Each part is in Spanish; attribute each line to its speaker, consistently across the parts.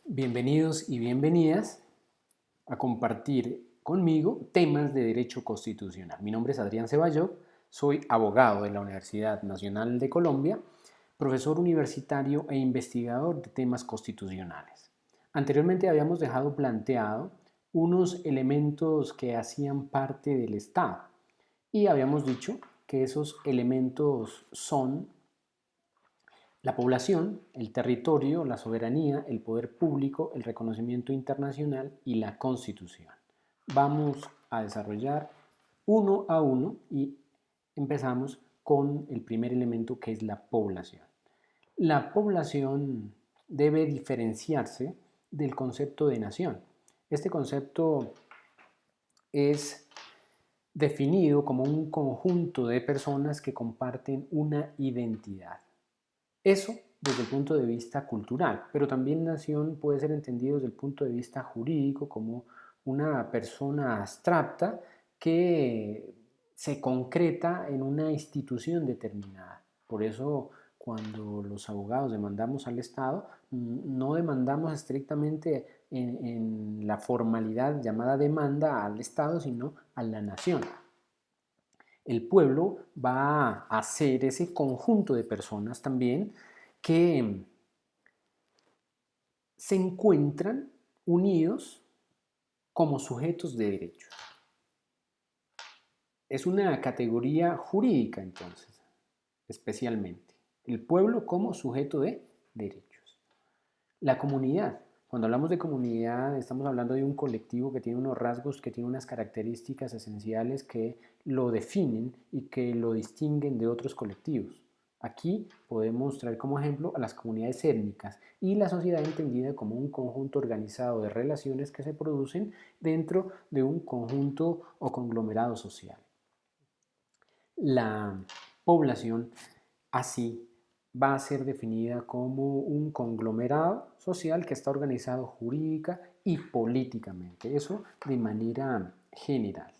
Speaker 1: Bienvenidos y bienvenidas a compartir conmigo temas de derecho constitucional. Mi nombre es Adrián Ceballo, soy abogado de la Universidad Nacional de Colombia, profesor universitario e investigador de temas constitucionales. Anteriormente habíamos dejado planteado unos elementos que hacían parte del Estado y habíamos dicho que esos elementos son la población, el territorio, la soberanía, el poder público, el reconocimiento internacional y la constitución. Vamos a desarrollar uno a uno y empezamos con el primer elemento que es la población. La población debe diferenciarse del concepto de nación. Este concepto es definido como un conjunto de personas que comparten una identidad. Eso desde el punto de vista cultural, pero también nación puede ser entendido desde el punto de vista jurídico como una persona abstracta que se concreta en una institución determinada. Por eso cuando los abogados demandamos al Estado, no demandamos estrictamente en la formalidad llamada demanda al Estado, sino a la nación. El pueblo va a ser ese conjunto de personas también que se encuentran unidos como sujetos de derechos. Es una categoría jurídica entonces, especialmente. El pueblo como sujeto de derechos. La comunidad. Cuando hablamos de comunidad estamos hablando de un colectivo que tiene unos rasgos, que tiene unas características esenciales que lo definen y que lo distinguen de otros colectivos. Aquí podemos traer como ejemplo a las comunidades étnicas y la sociedad entendida como un conjunto organizado de relaciones que se producen dentro de un conjunto o conglomerado social. La población así va a ser definida como un conglomerado social que está organizado jurídica y políticamente, eso de manera general.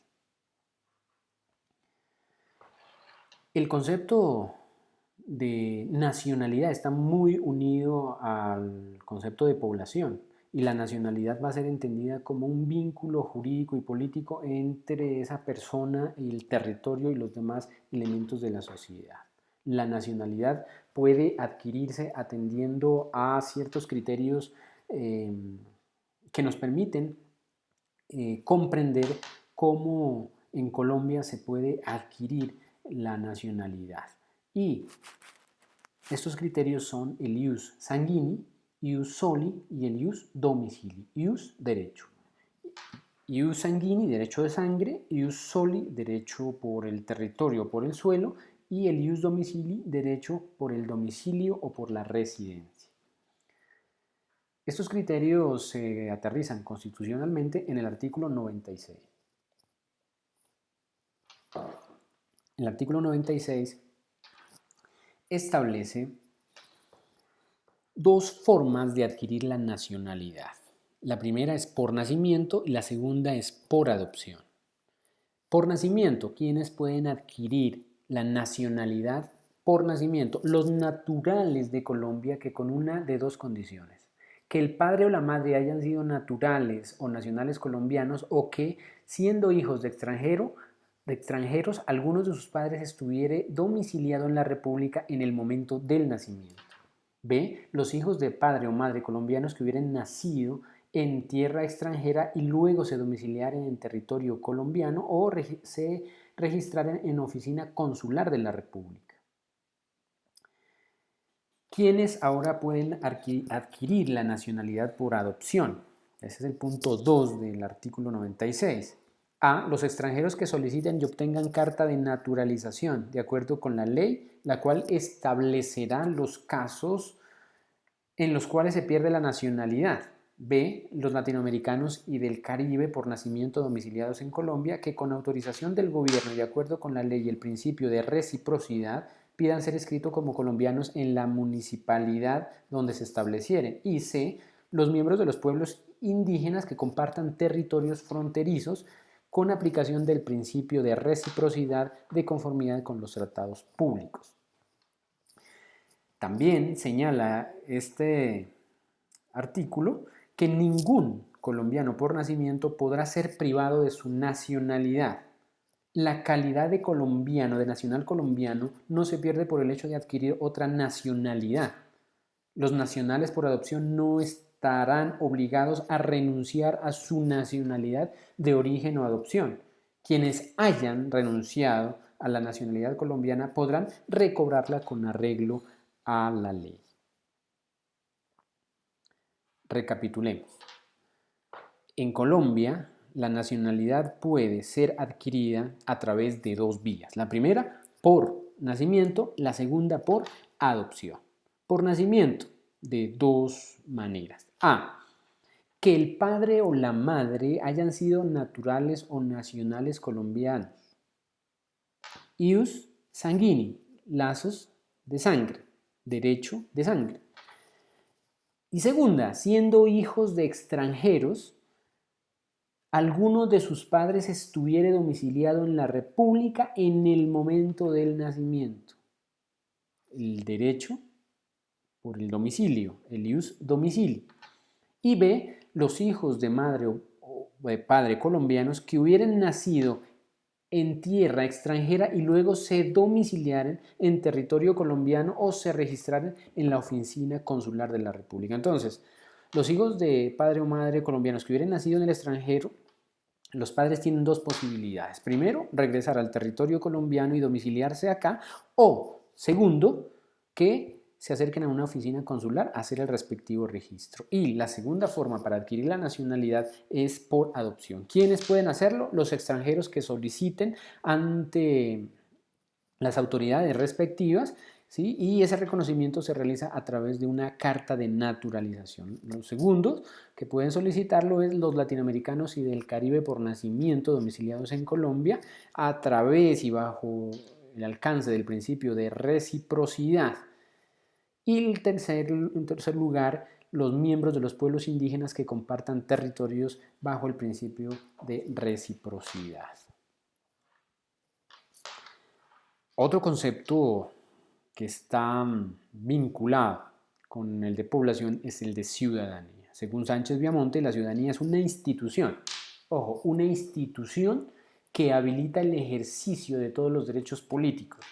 Speaker 1: El concepto de nacionalidad está muy unido al concepto de población y la nacionalidad va a ser entendida como un vínculo jurídico y político entre esa persona y el territorio y los demás elementos de la sociedad. La nacionalidad puede adquirirse atendiendo a ciertos criterios que nos permiten comprender cómo en Colombia se puede adquirir la nacionalidad. Y estos criterios son el ius sanguini, ius soli y el ius domicili. Ius, derecho. Ius sanguini, derecho de sangre. Ius soli, derecho por el territorio, por el suelo. Y el ius domicili, derecho por el domicilio o por la residencia. Estos criterios se aterrizan constitucionalmente en el artículo 96. El artículo 96 establece dos formas de adquirir la nacionalidad. La primera es por nacimiento y la segunda es por adopción. Por nacimiento, ¿quiénes pueden adquirir la nacionalidad por nacimiento? Los naturales de Colombia, que con una de dos condiciones: que el padre o la madre hayan sido naturales o nacionales colombianos, o que, siendo hijos de extranjeros, algunos de sus padres estuviera domiciliado en la República en el momento del nacimiento. B. Los hijos de padre o madre colombianos que hubieran nacido en tierra extranjera y luego se domiciliaran en territorio colombiano o se registraran en oficina consular de la República. ¿Quiénes ahora pueden adquirir la nacionalidad por adopción? Ese es el punto 2 del artículo 96. A. Los extranjeros que soliciten y obtengan carta de naturalización, de acuerdo con la ley, la cual establecerá los casos en los cuales se pierde la nacionalidad. B. Los latinoamericanos y del Caribe por nacimiento domiciliados en Colombia, que con autorización del gobierno y de acuerdo con la ley y el principio de reciprocidad pidan ser escritos como colombianos en la municipalidad donde se establecieren. Y C. Los miembros de los pueblos indígenas que compartan territorios fronterizos con aplicación del principio de reciprocidad de conformidad con los tratados públicos. También señala este artículo que ningún colombiano por nacimiento podrá ser privado de su nacionalidad. La calidad de colombiano, de nacional colombiano, no se pierde por el hecho de adquirir otra nacionalidad. Los nacionales por adopción no estarán obligados a renunciar a su nacionalidad de origen o adopción. Quienes hayan renunciado a la nacionalidad colombiana podrán recobrarla con arreglo a la ley. Recapitulemos. En Colombia, la nacionalidad puede ser adquirida a través de dos vías. La primera, por nacimiento, la segunda, por adopción. Por nacimiento, de dos maneras. A, que el padre o la madre hayan sido naturales o nacionales colombianos. Ius sanguini, lazos de sangre, derecho de sangre. Y segunda, siendo hijos de extranjeros, alguno de sus padres estuviere domiciliado en la República en el momento del nacimiento. El derecho por el domicilio, el ius domicilii. Y B, los hijos de madre o de padre colombianos que hubieran nacido en tierra extranjera y luego se domiciliaran en territorio colombiano o se registraran en la oficina consular de la República. Entonces, los hijos de padre o madre colombianos que hubieran nacido en el extranjero, los padres tienen dos posibilidades. Primero, regresar al territorio colombiano y domiciliarse acá. O, segundo, que se acerquen a una oficina consular a hacer el respectivo registro. Y la segunda forma para adquirir la nacionalidad es por adopción. ¿Quiénes pueden hacerlo? Los extranjeros que soliciten ante las autoridades respectivas, ¿sí? Y ese reconocimiento se realiza a través de una carta de naturalización. Los segundos que pueden solicitarlo es los latinoamericanos y del Caribe por nacimiento domiciliados en Colombia a través y bajo el alcance del principio de reciprocidad. Y en tercer lugar, los miembros de los pueblos indígenas que compartan territorios bajo el principio de reciprocidad. Otro concepto que está vinculado con el de población es el de ciudadanía. Según Sánchez Viamonte, la ciudadanía es una institución, ojo, una institución que habilita el ejercicio de todos los derechos políticos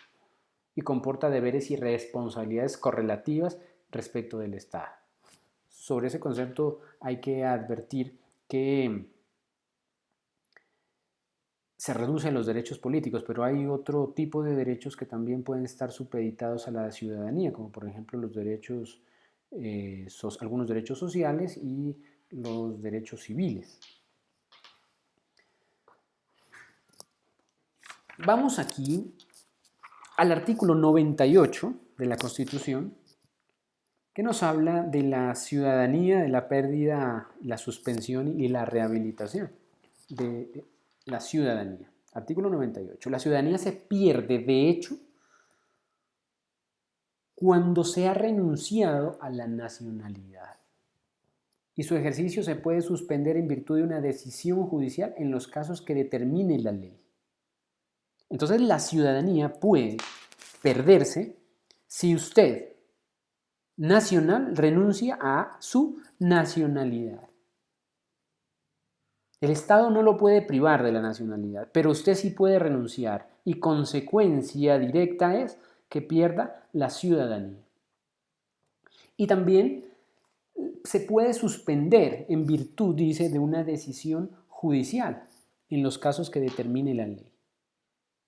Speaker 1: y comporta deberes y responsabilidades correlativas respecto del Estado. Sobre ese concepto hay que advertir que se reducen los derechos políticos, pero hay otro tipo de derechos que también pueden estar supeditados a la ciudadanía, como por ejemplo los derechos, algunos derechos sociales y los derechos civiles. Vamos aquí al artículo 98 de la Constitución, que nos habla de la ciudadanía, de la pérdida, la suspensión y la rehabilitación de la ciudadanía. Artículo 98. La ciudadanía se pierde, de hecho, cuando se ha renunciado a la nacionalidad. Y su ejercicio se puede suspender en virtud de una decisión judicial en los casos que determine la ley. Entonces, la ciudadanía puede perderse si usted, nacional, renuncia a su nacionalidad. El Estado no lo puede privar de la nacionalidad, pero usted sí puede renunciar y consecuencia directa es que pierda la ciudadanía. Y también se puede suspender en virtud, dice, de una decisión judicial en los casos que determine la ley.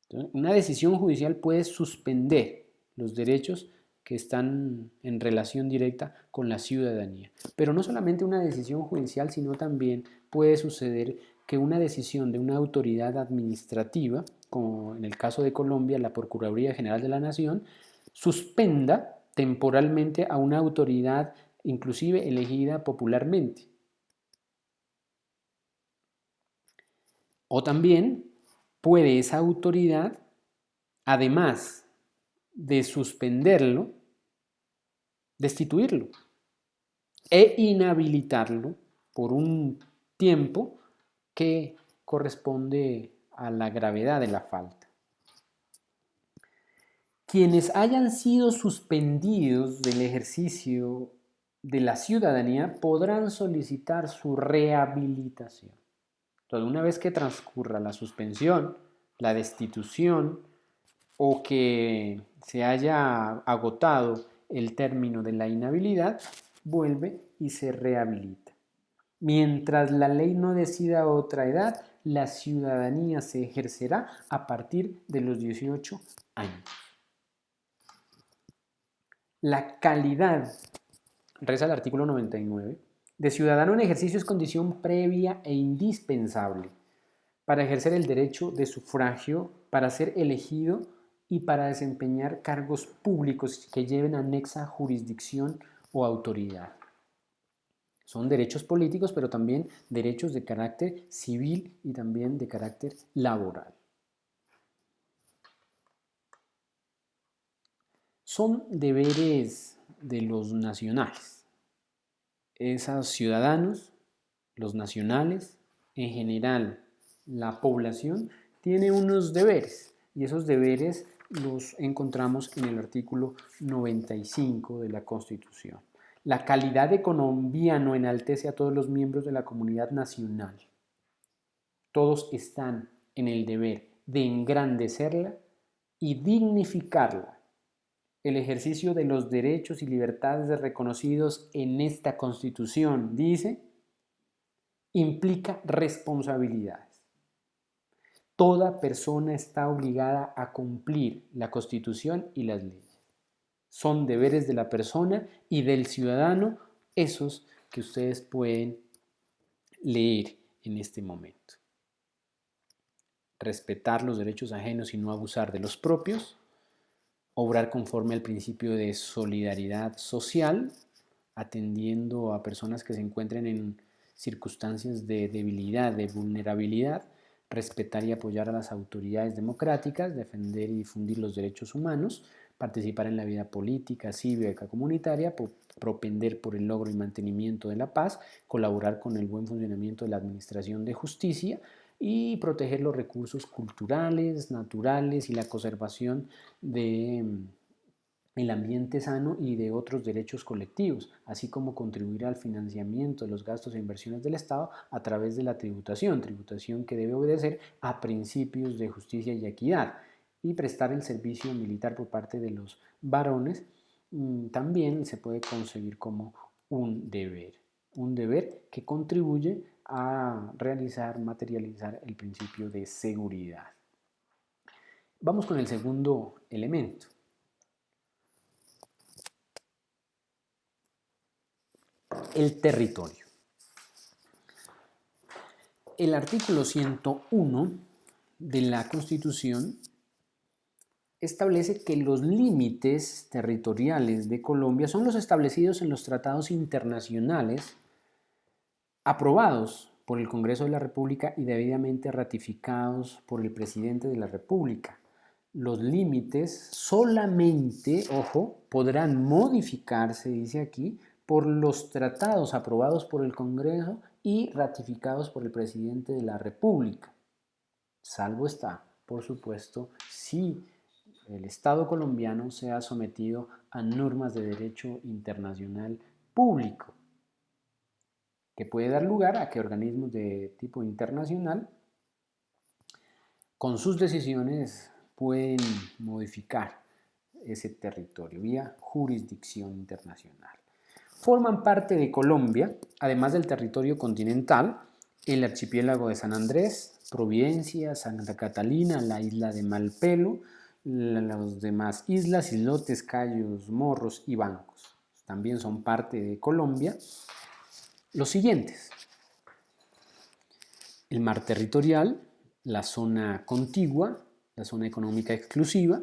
Speaker 1: Entonces, una decisión judicial puede suspender los derechos que están en relación directa con la ciudadanía. Pero no solamente una decisión judicial, sino también puede suceder que una decisión de una autoridad administrativa, como en el caso de Colombia, la Procuraduría General de la Nación, suspenda temporalmente a una autoridad inclusive elegida popularmente. O también puede esa autoridad, además de suspenderlo, destituirlo e inhabilitarlo por un tiempo que corresponde a la gravedad de la falta. Quienes hayan sido suspendidos del ejercicio de la ciudadanía podrán solicitar su rehabilitación. Entonces, una vez que transcurra la suspensión, la destitución o que se haya agotado el término de la inhabilidad, vuelve y se rehabilita. Mientras la ley no decida otra edad, la ciudadanía se ejercerá a partir de los 18 años. La calidad, reza el artículo 99, de ciudadano en ejercicio es condición previa e indispensable para ejercer el derecho de sufragio, para ser elegido y para desempeñar cargos públicos que lleven anexa jurisdicción o autoridad. Son derechos políticos, pero también derechos de carácter civil y también de carácter laboral. Son deberes de los nacionales. Esos ciudadanos, los nacionales, en general la población, tiene unos deberes y esos deberes los encontramos en el artículo 95 de la Constitución. La calidad de colombiano enaltece a todos los miembros de la comunidad nacional. Todos están en el deber de engrandecerla y dignificarla. El ejercicio de los derechos y libertades reconocidos en esta Constitución, dice, implica responsabilidades. Toda persona está obligada a cumplir la Constitución y las leyes. Son deberes de la persona y del ciudadano esos que ustedes pueden leer en este momento. Respetar los derechos ajenos y no abusar de los propios. Obrar conforme al principio de solidaridad social, atendiendo a personas que se encuentren en circunstancias de debilidad, de vulnerabilidad. Respetar y apoyar a las autoridades democráticas, defender y difundir los derechos humanos, participar en la vida política, cívica, comunitaria, propender por el logro y mantenimiento de la paz, colaborar con el buen funcionamiento de la administración de justicia y proteger los recursos culturales, naturales y la conservación del ambiente sano y de otros derechos colectivos, así como contribuir al financiamiento de los gastos e inversiones del Estado a través de la tributación que debe obedecer a principios de justicia y equidad, y prestar el servicio militar por parte de los varones también se puede concebir como un deber que contribuye a realizar, materializar el principio de seguridad. Vamos con el segundo elemento. El territorio. El artículo 101 de la Constitución establece que los límites territoriales de Colombia son los establecidos en los tratados internacionales aprobados por el Congreso de la República y debidamente ratificados por el presidente de la República. Los límites solamente, ojo, podrán modificarse, dice aquí, por los tratados aprobados por el Congreso y ratificados por el presidente de la República. Salvo está, por supuesto, si el Estado colombiano sea sometido a normas de derecho internacional público, que puede dar lugar a que organismos de tipo internacional, con sus decisiones, pueden modificar ese territorio vía jurisdicción internacional. Forman parte de Colombia, además del territorio continental, el archipiélago de San Andrés, Providencia, Santa Catalina, la isla de Malpelo, las demás islas, islotes, cayos, morros y bancos. También son parte de Colombia los siguientes: el mar territorial, la zona contigua, la zona económica exclusiva,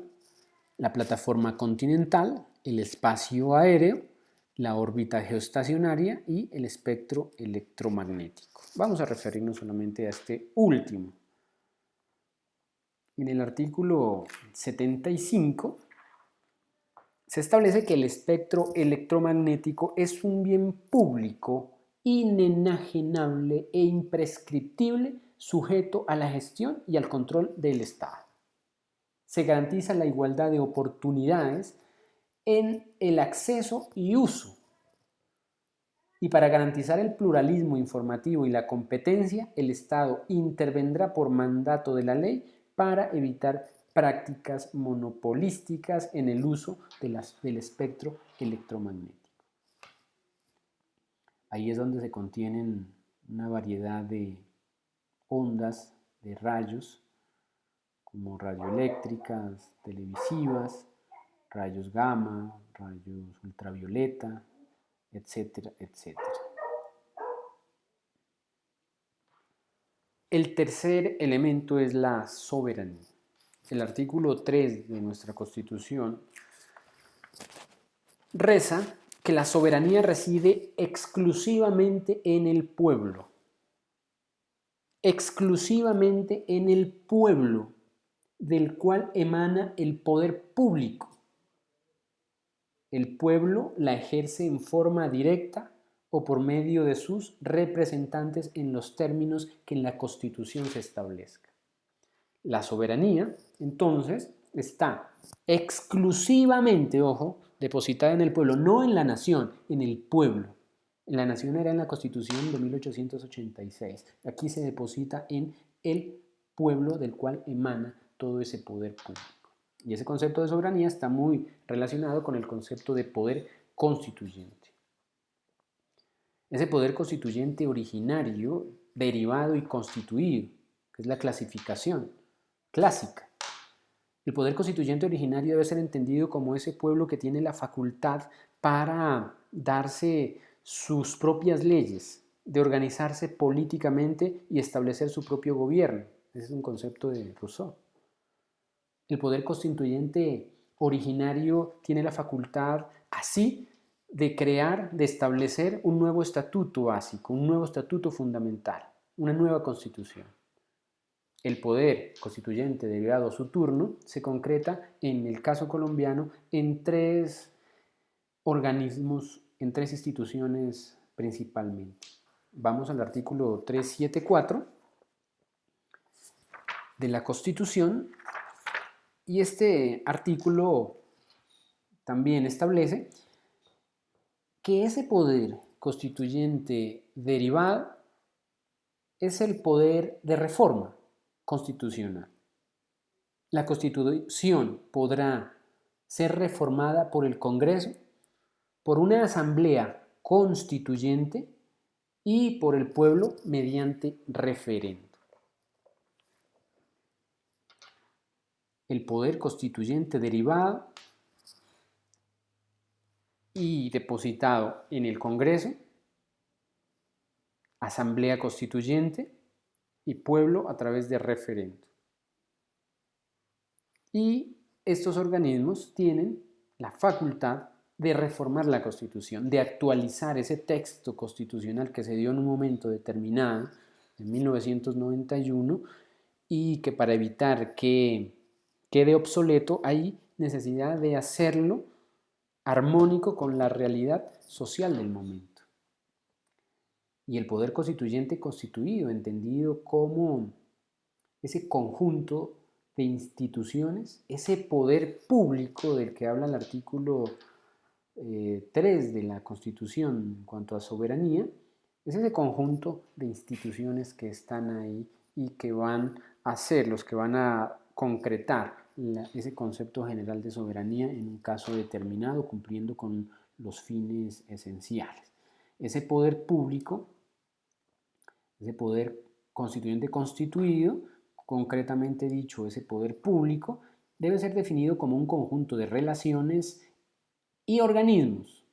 Speaker 1: la plataforma continental, el espacio aéreo, la órbita geoestacionaria y el espectro electromagnético. Vamos a referirnos solamente a este último. En el artículo 75 se establece que el espectro electromagnético es un bien público inenajenable e imprescriptible, sujeto a la gestión y al control del Estado. Se garantiza la igualdad de oportunidades en el acceso y uso. Y para garantizar el pluralismo informativo y la competencia, el Estado intervendrá por mandato de la ley para evitar prácticas monopolísticas en el uso del espectro electromagnético. Ahí es donde se contienen una variedad de ondas, de rayos, como radioeléctricas, televisivas, rayos gamma, rayos ultravioleta, etcétera, etcétera. El tercer elemento es la soberanía. El artículo 3 de nuestra Constitución reza que la soberanía reside exclusivamente en el pueblo. Exclusivamente en el pueblo, del cual emana el poder público. El pueblo la ejerce en forma directa o por medio de sus representantes en los términos que en la Constitución se establezca. La soberanía, entonces, está exclusivamente, ojo, depositada en el pueblo, no en la nación, en el pueblo. La nación era en la Constitución de 1886. Aquí se deposita en el pueblo del cual emana todo ese poder público. Y ese concepto de soberanía está muy relacionado con el concepto de poder constituyente. Ese poder constituyente originario, derivado y constituido, que es la clasificación clásica. El poder constituyente originario debe ser entendido como ese pueblo que tiene la facultad para darse sus propias leyes, de organizarse políticamente y establecer su propio gobierno. Ese es un concepto de Rousseau. El poder constituyente originario tiene la facultad así de crear, de establecer un nuevo estatuto básico, un nuevo estatuto fundamental, una nueva constitución. El poder constituyente derivado a su turno se concreta, en el caso colombiano, en tres organismos, en tres instituciones principalmente. Vamos al artículo 374 de la Constitución, y este artículo también establece que ese poder constituyente derivado es el poder de reforma constitucional. La Constitución podrá ser reformada por el Congreso, por una asamblea constituyente y por el pueblo mediante referendo. El poder constituyente derivado y depositado en el Congreso, asamblea constituyente y pueblo a través de referendo. Y estos organismos tienen la facultad de reformar la Constitución, de actualizar ese texto constitucional que se dio en un momento determinado, en 1991, y que para evitar que quede obsoleto hay necesidad de hacerlo armónico con la realidad social del momento. Y el poder constituyente constituido, entendido como ese conjunto de instituciones, ese poder público del que habla el artículo 3 de la Constitución en cuanto a soberanía, es ese conjunto de instituciones que están ahí y que van a ser los que van a concretar ese concepto general de soberanía en un caso determinado, cumpliendo con los fines esenciales. Ese poder público, ese poder constituyente constituido, concretamente dicho, ese poder público, debe ser definido como un conjunto de relaciones y organismos.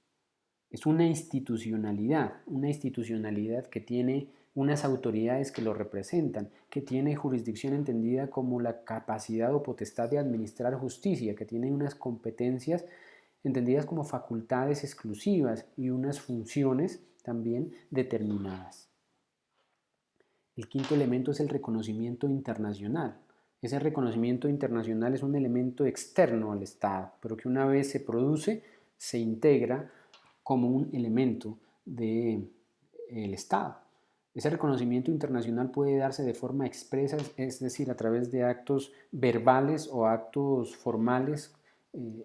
Speaker 1: Es una institucionalidad que tiene unas autoridades que lo representan, que tiene jurisdicción entendida como la capacidad o potestad de administrar justicia, que tiene unas competencias entendidas como facultades exclusivas y unas funciones también determinadas. El quinto elemento es el reconocimiento internacional. Ese reconocimiento internacional es un elemento externo al Estado, pero que una vez se produce, se integra como un elemento del Estado. Ese reconocimiento internacional puede darse de forma expresa, es decir, a través de actos verbales o actos formales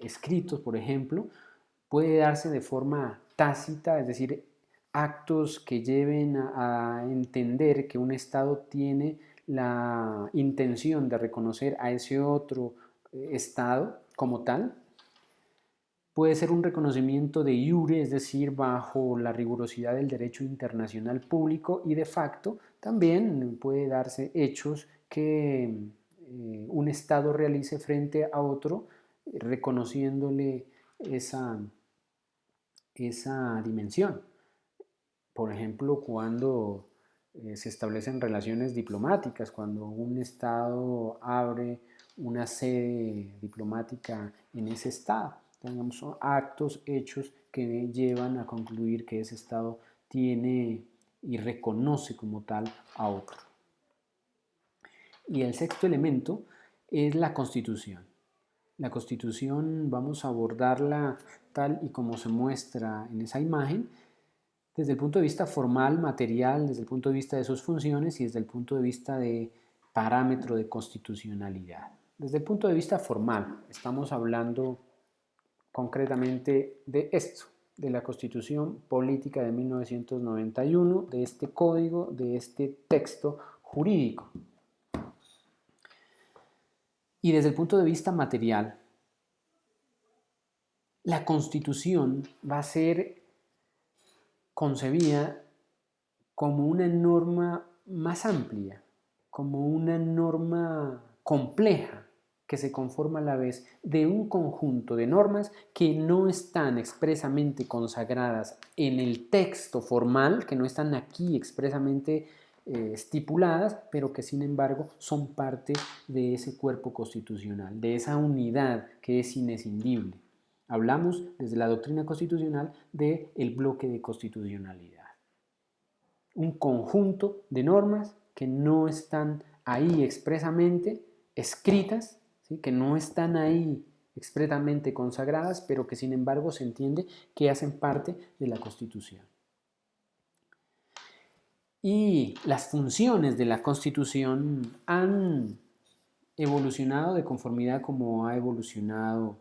Speaker 1: escritos, por ejemplo. Puede darse de forma tácita, es decir, actos que lleven a entender que un Estado tiene la intención de reconocer a ese otro Estado como tal. Puede ser un reconocimiento de iure, es decir, bajo la rigurosidad del derecho internacional público, y de facto también puede darse hechos que un Estado realice frente a otro, reconociéndole esa dimensión. Por ejemplo, cuando se establecen relaciones diplomáticas, cuando un Estado abre una sede diplomática en ese Estado. Tenemos actos, hechos que llevan a concluir que ese Estado tiene y reconoce como tal a otro. Y el sexto elemento es la Constitución. La Constitución vamos a abordarla tal y como se muestra en esa imagen, desde el punto de vista formal, material, desde el punto de vista de sus funciones y desde el punto de vista de parámetro de constitucionalidad. Desde el punto de vista formal, estamos hablando concretamente de esto, de la Constitución Política de 1991, de este código, de este texto jurídico. Y desde el punto de vista material, la Constitución va a ser concebida como una norma más amplia, como una norma compleja que se conforma a la vez de un conjunto de normas que no están expresamente consagradas en el texto formal, que no están aquí expresamente estipuladas, pero que sin embargo son parte de ese cuerpo constitucional, de esa unidad que es inescindible. Hablamos desde la doctrina constitucional del bloque de constitucionalidad. Un conjunto de normas que no están ahí expresamente escritas, ¿sí? Que no están ahí expresamente consagradas, pero que sin embargo se entiende que hacen parte de la Constitución. Y las funciones de la Constitución han evolucionado de conformidad como ha evolucionado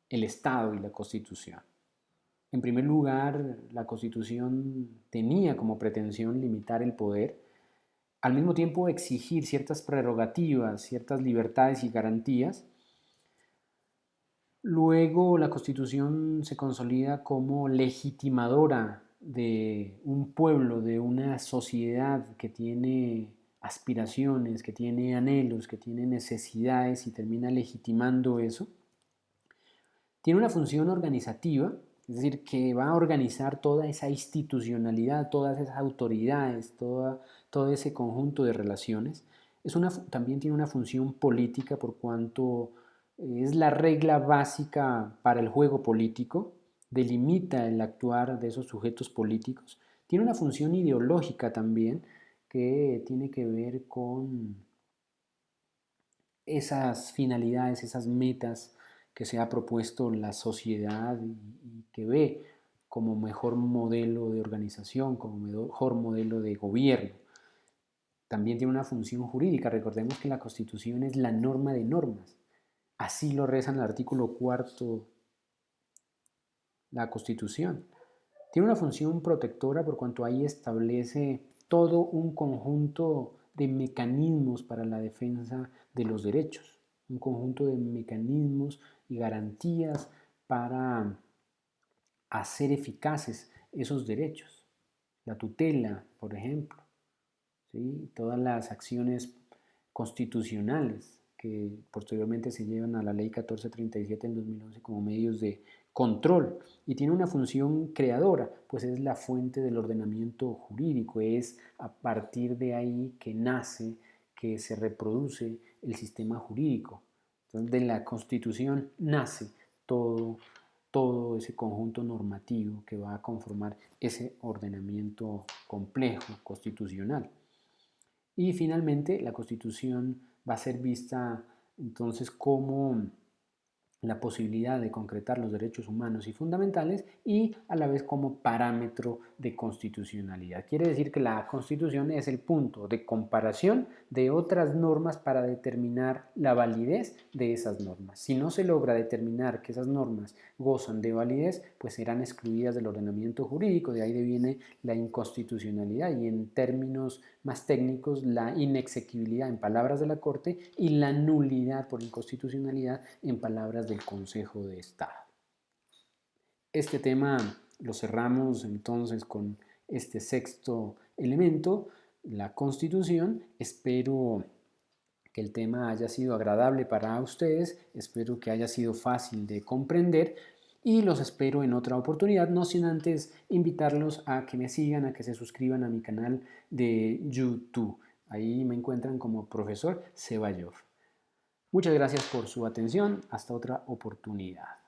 Speaker 1: el Estado y la Constitución. En primer lugar, la Constitución tenía como pretensión limitar el poder, al mismo tiempo exigir ciertas prerrogativas, ciertas libertades y garantías. Luego la Constitución se consolida como legitimadora de un pueblo, de una sociedad que tiene aspiraciones, que tiene anhelos, que tiene necesidades y termina legitimando eso. Tiene una función organizativa, es decir, que va a organizar toda esa institucionalidad, todas esas autoridades, todo ese conjunto de relaciones. También tiene una función política por cuanto es la regla básica para el juego político, delimita el actuar de esos sujetos políticos. Tiene una función ideológica también que tiene que ver con esas finalidades, esas metas que se ha propuesto la sociedad y que ve como mejor modelo de organización, como mejor modelo de gobierno. También tiene una función jurídica. Recordemos que la Constitución es la norma de normas. Así lo reza en el artículo 4 la Constitución. Tiene una función protectora por cuanto ahí establece todo un conjunto de mecanismos para la defensa de los derechos, un conjunto de mecanismos y garantías para hacer eficaces esos derechos. La tutela, por ejemplo, ¿sí? Todas las acciones constitucionales que posteriormente se llevan a la Ley 1437 del 2011 como medios de control, y tiene una función creadora, pues es la fuente del ordenamiento jurídico, es a partir de ahí que nace, que se reproduce el sistema jurídico. Entonces, de la Constitución nace todo ese conjunto normativo que va a conformar ese ordenamiento complejo constitucional. Y finalmente, la Constitución va a ser vista entonces como la posibilidad de concretar los derechos humanos y fundamentales y a la vez como parámetro de constitucionalidad. Quiere decir que la Constitución es el punto de comparación de otras normas para determinar la validez de esas normas. Si no se logra determinar que esas normas gozan de validez, pues serán excluidas del ordenamiento jurídico, de ahí viene la inconstitucionalidad y en términos más técnicos la inexequibilidad en palabras de la Corte y la nulidad por inconstitucionalidad en palabras del Consejo de Estado. Este tema lo cerramos entonces con este sexto elemento, la Constitución. Espero que el tema haya sido agradable para ustedes, espero que haya sido fácil de comprender y los espero en otra oportunidad, no sin antes invitarlos a que me sigan, a que se suscriban a mi canal de YouTube. Ahí me encuentran como Profesor Ceballos. Muchas gracias por su atención, hasta otra oportunidad.